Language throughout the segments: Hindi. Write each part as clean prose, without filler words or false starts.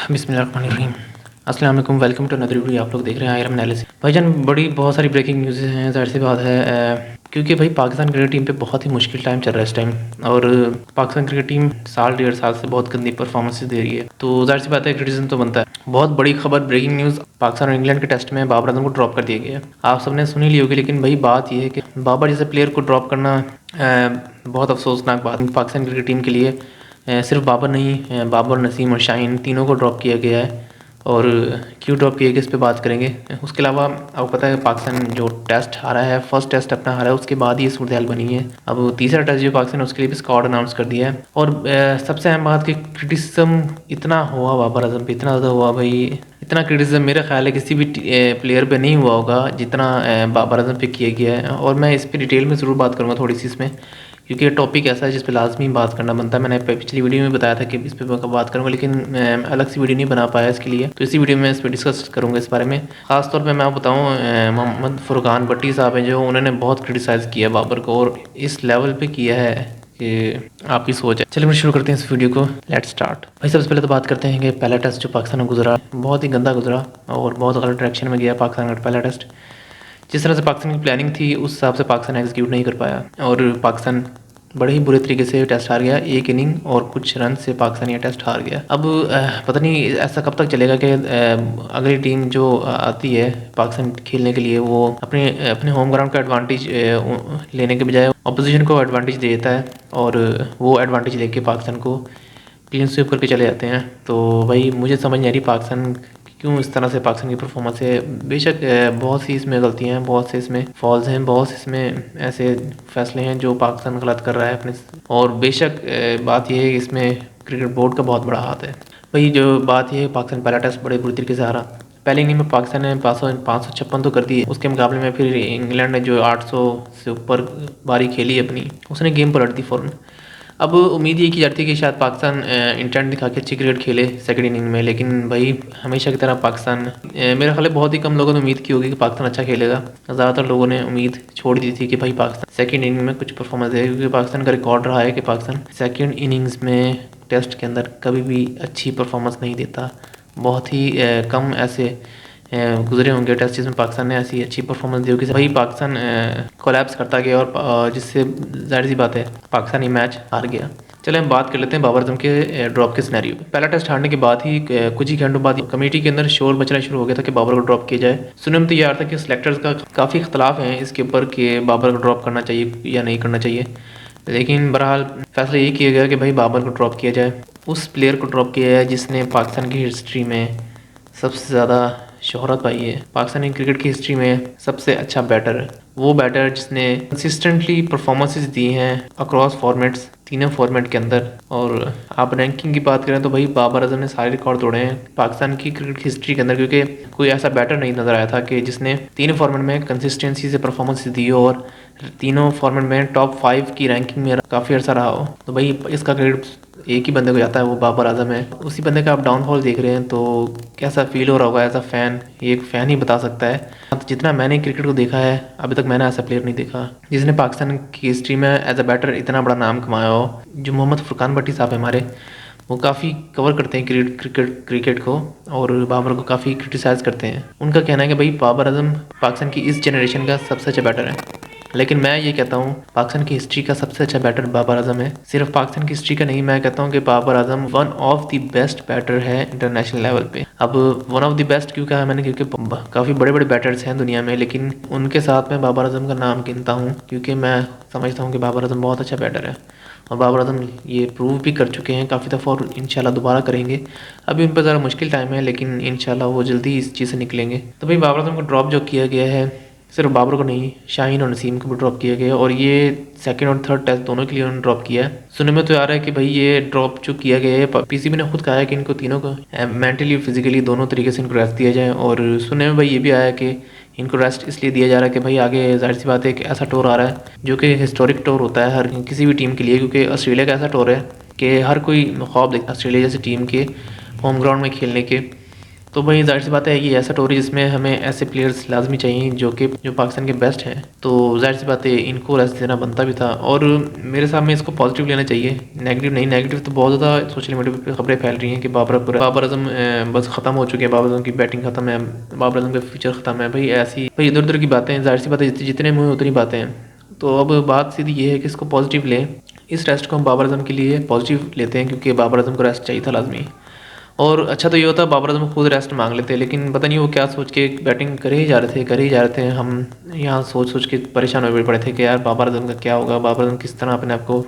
बिस्मिल्लाहिर्रहमानिर्रहीम। अस्सलाम वालेकुम, वेलकम टू अनदर वीडियो। आप लोग देख रहे हैं आयरन एनालिसिस। भाईजान बहुत सारी ब्रेकिंग न्यूज़ हैं, ज़ाहिर सी बात है क्योंकि भाई पाकिस्तान क्रिकेट टीम पे बहुत ही मुश्किल टाइम चल रहा है इस टाइम। और पाकिस्तान क्रिकेट टीम साल डेढ़ साल से बहुत गंदी परफॉर्मेंस दे रही है, तो ज़ाहिर सी बात है क्रिटिसिज्म तो बनता है। बहुत बड़ी खबर, ब्रेकिंग न्यूज़, पाकिस्तान और इंग्लैंड के टेस्ट में बाबर आजम को ड्रॉप कर दिया गया है। आप सबने सुनी ली होगी, लेकिन भाई बात यह है कि बाबर जैसे प्लेयर को ड्रॉप करना बहुत अफसोसनाक बात है पाकिस्तान क्रिकेट टीम के लिए। सिर्फ बाबर नहीं, बाबर, नसीम और शाहीन तीनों को ड्रॉप किया गया है। और क्यों ड्रॉप किया गया इस पे बात करेंगे। उसके अलावा आपको पता है पाकिस्तान जो टेस्ट हारा है, फर्स्ट टेस्ट अपना हारा है, उसके बाद ही सूरत हाल बनी है। अब तीसरा टेस्ट जो पाकिस्तान है उसके लिए भी स्क्वाड अनाउंस कर दिया है। और सबसे अहम बात कि क्रिटिसिज्म इतना हुआ बाबर आजम पे, इतना ज़्यादा हुआ भाई। इतना क्रिटिसिज्म मेरा ख्याल है किसी भी प्लेयर पे नहीं हुआ होगा जितना बाबर आजम पे किया गया है। और मैं इस पर डिटेल में ज़रूर बात करूँगा थोड़ी सी इसमें, क्योंकि ये टॉपिक ऐसा है जिस पे लाजमी बात करना बनता है। मैंने पिछली वीडियो में बताया था कि इस पे बात करूँगा, लेकिन मैं अलग सी वीडियो नहीं बना पाया इसके लिए, तो इसी वीडियो में इस पर डिस्कस करूँगा इस बारे में। ख़ासतौर पे मैं आपको बताऊँ, मोहम्मद फुरकान भट्टी साहब हैं जो, उन्होंने बहुत क्रिटिसाइज़ किया बाबर को, और इस लेवल पे किया है कि आपकी सोच है। चलिए फिर शुरू करते हैं इस वीडियो को, लेट्स स्टार्ट। भाई सबसे पहले तो बात करते हैं कि पहला टेस्ट जो पाकिस्तान में गुजरा बहुत ही गंदा गुजरा और बहुत गलत डायरेक्शन में गया पाकिस्तान का पहला टेस्ट। जिस तरह से पाकिस्तान की प्लानिंग थी उस हिसाब से पाकिस्तान एग्जीक्यूट नहीं कर पाया, और पाकिस्तान बड़े ही बुरे तरीके से टेस्ट हार गया। एक इनिंग और कुछ रन से पाकिस्तान ये टेस्ट हार गया। अब पता नहीं ऐसा कब तक चलेगा कि अगली टीम जो आती है पाकिस्तान खेलने के लिए, वो अपने अपने होम ग्राउंड का एडवांटेज लेने के बजाय अपोजिशन को एडवांटेज देता है, और वो एडवांटेज लेके पाकिस्तान को क्लीन स्वीप करके चले जाते हैं। तो भाई मुझे समझ नहीं आ रही पाकिस्तान क्यों इस तरह से पाकिस्तान की परफॉर्मेंस है। बेशक बहुत सी इसमें गलतियाँ हैं, बहुत से इसमें फॉल्स हैं, बहुत से इसमें ऐसे फैसले हैं जो पाकिस्तान गलत कर रहा है अपने। और बेशक बात यह है कि इसमें क्रिकेट बोर्ड का बहुत बड़ा हाथ है। भाई जो बात यह है, पाकिस्तान पहला टेस्ट बड़े बुरी तरीके से हारा। पहले इनिंग में पाकिस्तान ने 556 तो कर दिए, उसके मुकाबले में फिर इंग्लैंड ने जो 800 से ऊपर बारी खेली अपनी, उसने गेम पलट दी फ़ौरन। अब उम्मीद ये की जाती है कि शायद पाकिस्तान इंटेंट दिखा के अच्छी क्रिकेट खेले सेकंड इनिंग में, लेकिन भाई हमेशा की तरह पाकिस्तान, मेरा ख्याल है बहुत ही कम लोगों ने उम्मीद की होगी कि पाकिस्तान अच्छा खेलेगा। ज़्यादातर लोगों ने उम्मीद छोड़ दी थी कि भाई पाकिस्तान सेकंड इनिंग में कुछ परफॉर्मेंस देगा, क्योंकि पाकिस्तान का रिकॉर्ड रहा है कि पाकिस्तान सेकंड इनिंग्स में टेस्ट के अंदर कभी भी अच्छी परफॉर्मेंस नहीं देता। बहुत ही कम ऐसे गुजरे होंगे टेस्ट जिसमें पाकिस्तान ने ऐसी अच्छी परफॉर्मेंस दी होगी। भाई पाकिस्तान कोलैप्स करता गया, और जिससे जाहिर सी बात है पाकिस्तान ये मैच हार गया। चले हम बात कर लेते हैं बाबर आजम के ड्रॉप के सिनेरियो पे। पहला टेस्ट हारने के बाद ही कुछ ही घंटों बाद कमेटी के अंदर शोर मचना शुरू हो गया था कि बाबर को ड्रॉप किया जाए। सुनने में तो यार था कि सिलेक्टर्स का काफ़ी इख्तलाफ है इसके ऊपर कि बाबर को ड्रॉप करना चाहिए या नहीं करना चाहिए, लेकिन बहरहाल फैसला ये किया गया कि भाई बाबर को ड्रॉप किया जाए। उस प्लेयर को ड्रॉप किया जाए जिसने पाकिस्तान की हिस्ट्री में सबसे ज़्यादा शोहरत पाई है, पाकिस्तानी क्रिकेट की हिस्ट्री में सबसे अच्छा बैटर है। वो बैटर जिसने कंसिस्टेंटली परफॉर्मेंसेस दी हैं अक्रॉस फॉर्मेट्स, तीनों फॉर्मेट के अंदर। और आप रैंकिंग की बात करें तो भाई बाबर आजम ने सारे रिकॉर्ड तोड़े हैं पाकिस्तान की क्रिकेट की हिस्ट्री के अंदर, क्योंकि कोई ऐसा बैटर नहीं नज़र आया था कि जिसने तीनों फॉर्मेट में कंसिस्टेंसी से परफॉर्मेंस दी हो और तीनों फॉर्मेट में टॉप 5 की रैंकिंग में काफ़ी अर्सा रहा हो। तो भाई इसका क्रेडिट एक ही बंदे को जाता है, वो बाबर आजम है। उसी बंदे का आप डाउनफॉल देख रहे हैं, तो कैसा फील हो रहा होगा एज अ फ़ैन, ये एक फ़ैन ही बता सकता है। तो जितना मैंने क्रिकेट को देखा है अभी तक, मैंने ऐसा प्लेयर नहीं देखा जिसने पाकिस्तान की हिस्ट्री में एज अ बैटर इतना बड़ा नाम कमाया हो। जो मोहम्मद फुरकान भट्टी साहब है हमारे, वो काफ़ी कवर करते हैं क्रिकेट को, और बाबर को काफ़ी क्रिटिसाइज़ करते हैं। उनका कहना है कि भाई बाबर आजम पाकिस्तान की इस जनरेशन का सबसे अच्छा बैटर है, लेकिन मैं ये कहता हूँ पाकिस्तान की हिस्ट्री का सबसे अच्छा बैटर बाबर आजम है। सिर्फ पाकिस्तान की हिस्ट्री का नहीं, मैं कहता हूँ कि Babar Azam one of the best batter है इंटरनेशनल लेवल पे। अब वन ऑफ द बेस्ट क्यों कहा मैंने, क्योंकि काफ़ी बड़े बड़े बैटर्स हैं दुनिया में, लेकिन उनके साथ मैं बाबर आजम का नाम गिनता हूँ, क्योंकि मैं समझता हूँ कि बाबर आजम बहुत अच्छा बैटर है। और बाबर आजम ये प्रूव भी कर चुके हैं काफ़ी दफ़ा, और इंशाल्लाह दोबारा करेंगे। अभी उन पर ज़रा मुश्किल टाइम है, लेकिन इंशाल्लाह वो जल्दी इस चीज़ से निकलेंगे। तो भाई बाबर आजम को ड्रॉप जो किया गया है, सिर्फ बाबर को नहीं, शाहीन और नसीम को भी ड्रॉप किया गया, और ये सेकंड और थर्ड टेस्ट दोनों के लिए उन्होंने ड्रॉप किया है। सुनने में तो आ रहा है कि भाई ये ड्रॉप जो किया गया है, पीसीबी ने खुद कहा है कि इनको तीनों को मेंटली फिजिकली दोनों तरीके से इनको रेस्ट दिया जाए। और सुनने में भाई ये भी आया कि इनको रेस्ट इसलिए दिया जा रहा है कि भाई आगे जाहिर सी बात है एक ऐसा टूर आ रहा है जो कि हिस्टोरिक टूर होता है हर किसी भी टीम के लिए, क्योंकि ऑस्ट्रेलिया का ऐसा टूर है कि हर कोई ख्वाब देखता है ऑस्ट्रेलिया जैसी टीम के होम ग्राउंड में खेलने के। तो भाई ज़ाहिर सी बात है कि ऐसा टूर जिसमें हमें ऐसे प्लेयर्स लाजमी चाहिए जो पाकिस्तान के बेस्ट हैं, तो ज़ाहिर सी बात है इनको रेस्ट देना बनता भी था। और मेरे हिसाब में इसको पॉजिटिव लेना चाहिए, नेगेटिव नहीं। नेगेटिव तो बहुत ज़्यादा सोशल मीडिया पे खबरें फैल रही हैं कि बाबर आजम बस ख़त्म हो चुके हैं, बाबर आजम की बैटिंग ख़त्म है, बाबर आजम का फ्यूचर ख़त्म है। भाई ऐसी भाई इधर उधर की बातें, ज़ाहिर सी बात है जितने मुँह उतनी बातें हैं। तो अब बात सीधी ये है कि इसको पॉजिटिव लें। इस रेस्ट को हम बाबर आजम के लिए पॉजिटिव लेते हैं, क्योंकि बाबर आजम को रेस्ट चाहिए था लाजमी। और अच्छा तो ये होता बाबर आजम खुद रेस्ट मांग लेते, लेकिन पता नहीं वो क्या सोच के बैटिंग करे ही जा रहे थे। हम यहाँ सोच सोच के परेशान हुए पड़े थे कि यार बाबर आजम का क्या होगा, बाबर आजम किस तरह अपने आप को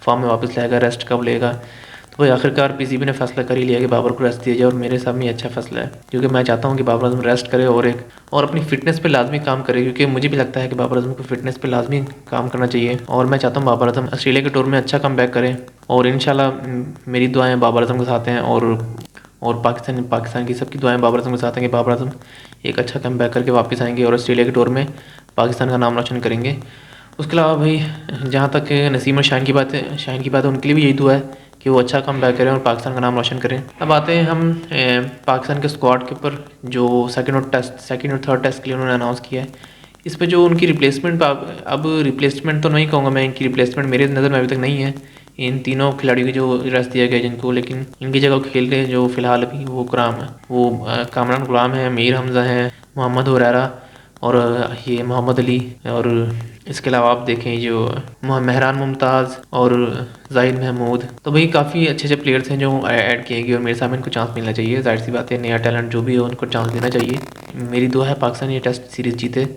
फॉर्म में वापस लाएगा, रेस्ट कब लेगा। तो वही आखिरकार पीसीबी ने फैसला कर ही लिया कि बाबर को रेस्ट दिया जाए, और मेरे हिसाब में ये अच्छा फैसला है, क्योंकि मैं चाहता हूँ कि बाबर आजम रेस्ट करे और अपनी फिटनेस पे लाजमी काम करे, क्योंकि मुझे भी लगता है कि बाबर आजम को फिटनेस पे लाजमी काम करना चाहिए। और मैं चाहता हूँ बाबर आजम ऑस्ट्रेलिया के टूर में अच्छा कम बैक करें, और इंशाल्लाह मेरी दुआएं बाबर आजम के साथ हैं, और पाकिस्तान की सबकी दुआएं बाबर आजम के साथ हैं कि बाबर आजम एक अच्छा कम बैक करके वापस आएंगे और ऑस्ट्रेलिया के टूर में पाकिस्तान का नाम रोशन करेंगे। उसके अलावा भाई जहाँ तक नसीम और शाहीन की बात है, उनके लिए भी यही दुआ है कि वो अच्छा कम बैक करें और पाकिस्तान का नाम रोशन करें। अब आते हैं हम पाकिस्तान के स्क्वाड के ऊपर, जो सेकंड और थर्ड टेस्ट के लिए उन्होंने अनाउंस किया है। इस पर जो उनकी रिप्लेसमेंट, अब रिप्लेसमेंट तो नहीं कहूँगा मैं, इनकी रिप्लेसमेंट मेरे नज़र में अभी तक नहीं है इन तीनों खिलाड़ियों की जो रेस्ट दिया गया जिनको, लेकिन इनकी जगह खेल रहे हैं जो फिलहाल अभी वो कामरान गुलाम है, मीर हमज़ा है, मोहम्मद हुरैरा और ये मोहम्मद अली। और इसके अलावा आप देखें जो मेहरान मुमताज़ और जाहिद महमूद, तो भाई काफ़ी अच्छे अच्छे प्लेयर्स हैं जो ऐड किए गए, और मेरे सामने इनको चांस मिलना चाहिए। जाहिर सी बात है नया टैलेंट जो भी हो उनको चांस देना चाहिए। मेरी दुआ है पाकिस्तान ये टेस्ट सीरीज़ जीते।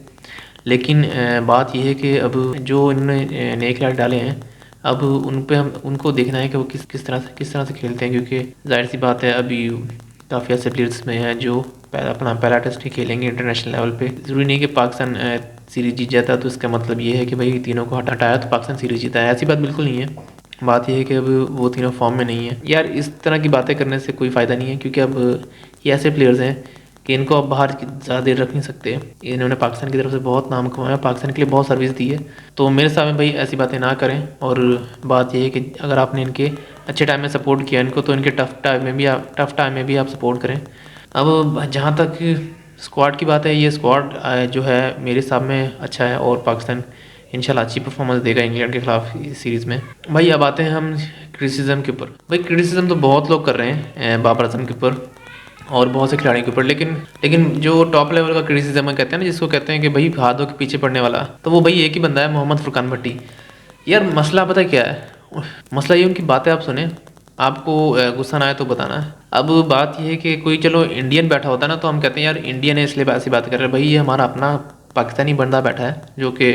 लेकिन बात यह है कि अब जो इन्होंने नए खिलाड़ी डाले हैं, अब उन पे हम उनको देखना है कि वो किस तरह से खेलते हैं, क्योंकि जाहिर सी बात है अभी काफ़ी ऐसे प्लेयर्स में हैं जो अपना पहला टेस्ट ही खेलेंगे इंटरनेशनल लेवल पे। ज़रूरी नहीं कि पाकिस्तान सीरीज़ जीत जाता तो इसका मतलब ये है कि भाई तीनों को हटाया तो पाकिस्तान सीरीज़ जीता है, ऐसी बात बिल्कुल नहीं है। बात यह है कि अब वो तीनों फॉर्म में नहीं है। यार इस तरह की बातें करने से कोई फ़ायदा नहीं है, क्योंकि अब ये ऐसे प्लेयर्स हैं कि इनको अब बाहर ज़्यादा देर रख नहीं सकते। इन्होंने पाकिस्तान की तरफ से बहुत नाम कमाया, पाकिस्तान के लिए बहुत सर्विस दी है। तो मेरे सामने भाई ऐसी बातें ना करें। और बात यह है कि अगर आपने इनके अच्छे टाइम में सपोर्ट किया इनको, तो इनके टफ़ टाइम में भी आप सपोर्ट करें। अब जहाँ तक स्क्वाड की बात है, ये स्क्वाड जो है मेरे हिसाब में अच्छा है, और पाकिस्तान इंशाल्लाह अच्छी परफॉर्मेंस देगा इंग्लैंड के खिलाफ इस सीरीज़ में। भाई अब आते हैं हम क्रिटिसिज्म के ऊपर। भाई क्रिटिसिज्म तो बहुत लोग कर रहे हैं बाबर आजम के ऊपर और बहुत से खिलाड़ियों के ऊपर, लेकिन जो टॉप लेवल का क्रिटिसिज्म कहते हैं ना, जिसको कहते हैं कि भाई हाथों के पीछे पड़ने वाला, तो वो भाई एक ही बंदा है, मोहम्मद फुरकान भट्टी। यार मसला पता क्या है, मसला ये उनकी बातें आप सुने, आपको गुस्सा ना आए तो बताना। अब बात यह है कि कोई चलो इंडियन बैठा होता ना, तो हम कहते हैं यार इंडियन है इसलिए ऐसी बात कर रहे हैं। भाई ये हमारा अपना पाकिस्तानी बंदा बैठा है जो कि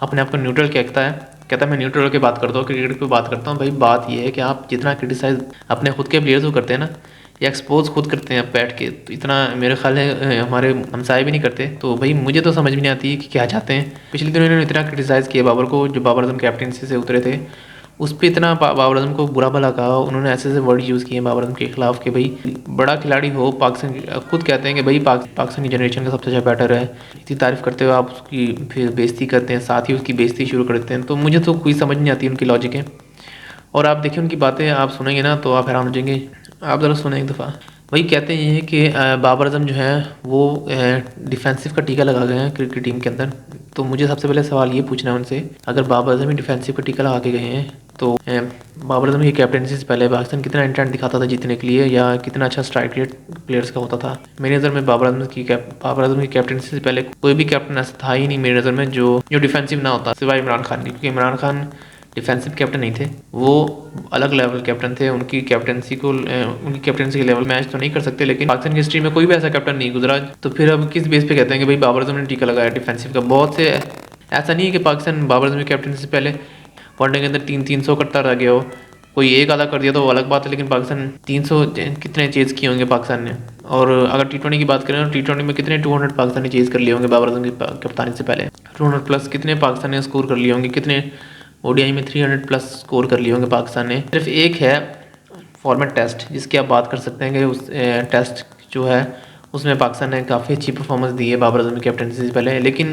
अपने आप को न्यूट्रल कहता है मैं न्यूट्रल की बात करता हूँ, क्रिकेट की बात करता हूँ। भाई बात यह है कि आप जितना क्रिटिसाइज अपने खुद के प्लेयर्स को करते हैं ना, या एक्सपोज खुद करते हैं बैठ के, तो इतना मेरे ख्याल है हमारे हमसाए भी नहीं करते। तो भाई मुझे तो समझ में नहीं आती कि क्या चाहते हैं। पिछले दिनों इन्होंने इतना क्रिटिसाइज़ किया बाबर को, जो बाबर आजम कैप्टनसी से उतरे थे, उस पर इतना बाबर आजम को बुरा भला कहा, उन्होंने ऐसे वर्ड यूज़ किए बाबर आजम के खिलाफ कि भाई बड़ा खिलाड़ी हो पाकिस्तान, खुद कहते हैं कि भाई पाकिस्तान की जनरेशन का सबसे अच्छा बैटर है, इतनी तारीफ़ करते हुए आप उसकी फिर बेइज्जती करते हैं, साथ ही उसकी बेइज्जती शुरू कर देते हैं। तो मुझे तो कोई समझ नहीं आती उनकी लॉजिक है। और आप देखिए उनकी बातें आप सुनेंगे ना तो आप हैरान हो जाएंगे। आप ज़रा सुने एक दफ़ा। वही कहते हैं ये कि बाबर आजम जो है वो डिफेंसिव का टीका लगा गए हैं क्रिकेट टीम के अंदर। तो मुझे सबसे पहले सवाल ये पूछना है उनसे, अगर बाबर आजम ही डिफेंसिव का टीका लगा के गए हैं, तो बाबर आजम की कैप्टनसी से पहले पाकिस्तान कितना इंटेंट दिखाता था जीतने के लिए, या कितना अच्छा स्ट्राइक रेट प्लेयर्स का होता था। मेरी नज़र में बाबर आजम की कैप्टनसी से पहले कोई भी कैप्टन ऐसा था ही नहीं मेरी नज़र में जो डिफेंसिव ना होता, सिवाय इमरान खान की, क्योंकि इमरान खान डिफेंसिव कैप्टन नहीं थे, वो अलग लेवल कैप्टन थे। उनकी कैप्टनसी के लेवल मैच तो नहीं कर सकते, लेकिन पाकिस्तान की हिस्ट्री में कोई भी ऐसा कैप्टन नहीं गुजरा। तो फिर अब किस बेस पे कहते हैं कि भाई बाबर आजम ने टीका लगाया डिफेंसिव का। बहुत से ऐसा नहीं है कि पाकिस्तान बाबर आजम की कैप्टनसी से पहले वनडे के अंदर 300 करता रह गया हो, कोई एक आधा कर दिया तो वो अलग बात है, लेकिन पाकिस्तान 300 कितने चेज किए होंगे पाकिस्तान ने। और अगर T20 की बात करें तो T20 में कितने 200 पाकिस्तान ने चेज कर लिए होंगे बाबर आजम की कप्तानी से पहले। 200 प्लस कितने पाकिस्तान ने स्कोर कर लिए होंगे, कितने ओडीआई में 300 प्लस स्कोर कर लिए होंगे पाकिस्तान ने। सिर्फ एक है फॉर्मेट टेस्ट जिसकी आप बात कर सकते हैं कि उस टेस्ट जो है उसमें पाकिस्तान ने काफ़ी अच्छी परफॉर्मेंस दी है बाबर आजम की कैप्टनसी से पहले। लेकिन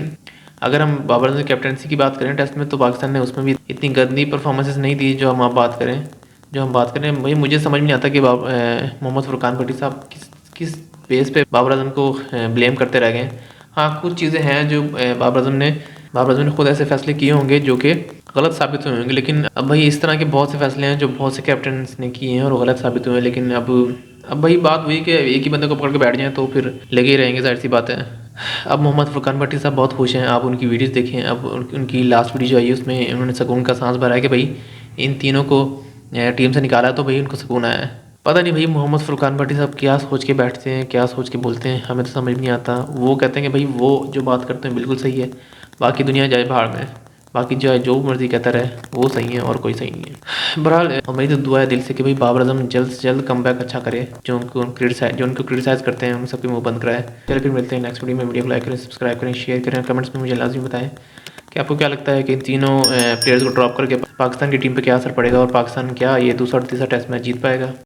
अगर हम बाबर आजम की कैप्टनसी की बात करें टेस्ट में, तो पाकिस्तान ने उसमें भी इतनी गंदी परफॉर्मेंसेस नहीं दी जो हम बात करें। भाई मुझे समझ में नहीं आता कि मोहम्मद फुरकान भट्टी साहब किस बेस पे बाबर आजम को ब्लेम करते रह गए। हाँ, कुछ चीज़ें हैं जो बाबर आजम ने खुद ऐसे फैसले किए होंगे जो कि गलत साबित हुए होंगे, लेकिन अब भाई इस तरह के बहुत से फैसले हैं जो बहुत से कैप्टन ने किए हैं और वो गलत साबित हुए हैं। लेकिन अब भाई बात हुई कि एक ही बंदे को पकड़ के बैठ जाएं तो फिर लगे ही रहेंगे, जाहिर सी बात है। अब मोहम्मद फुरकान भट्टी साहब बहुत खुश हैं, आप उनकी वीडियोस देखें। अब उनकी लास्ट वीडियो जो आई है उसमें उन्होंने सुकून का सांस भरा है कि भाई इन तीनों को टीम से निकाला तो भाई उनको सुकून आया है। पता नहीं भाई मोहम्मद फुरकान भट्टी साहब क्या सोच के बैठते हैं, क्या सोच के बोलते हैं, हमें तो समझ नहीं आता। वो कहते हैं कि भाई वो जो बात करते हैं बिल्कुल सही है, बाकी दुनिया जाए भाड़ में, बाकी जो मर्जी कहता रहे वो सही है और कोई सही नहीं है। बहरहाल हमारी तो दुआ है दिल से कि भाई बाबर आजम जल्द से जल्द कमबैक अच्छा करे, जो उनको क्रिटिसाइज़ करते हैं उन सबके मुंह बंद कराए। चलिए फिर मिलते हैं नेक्स्ट वीडियो में। वीडियो को लाइक करें, सब्सक्राइब करें, शेयर करें, कमेंट्स में मुझे लाजमी बताएं कि आपको क्या लगता है कि इन तीनों प्लेयर्स को ड्रॉप करके पाकिस्तान की टीम पर क्या असर पड़ेगा और पाकिस्तान क्या ये दूसरा और तीसरा टेस्ट मैच जीत पाएगा।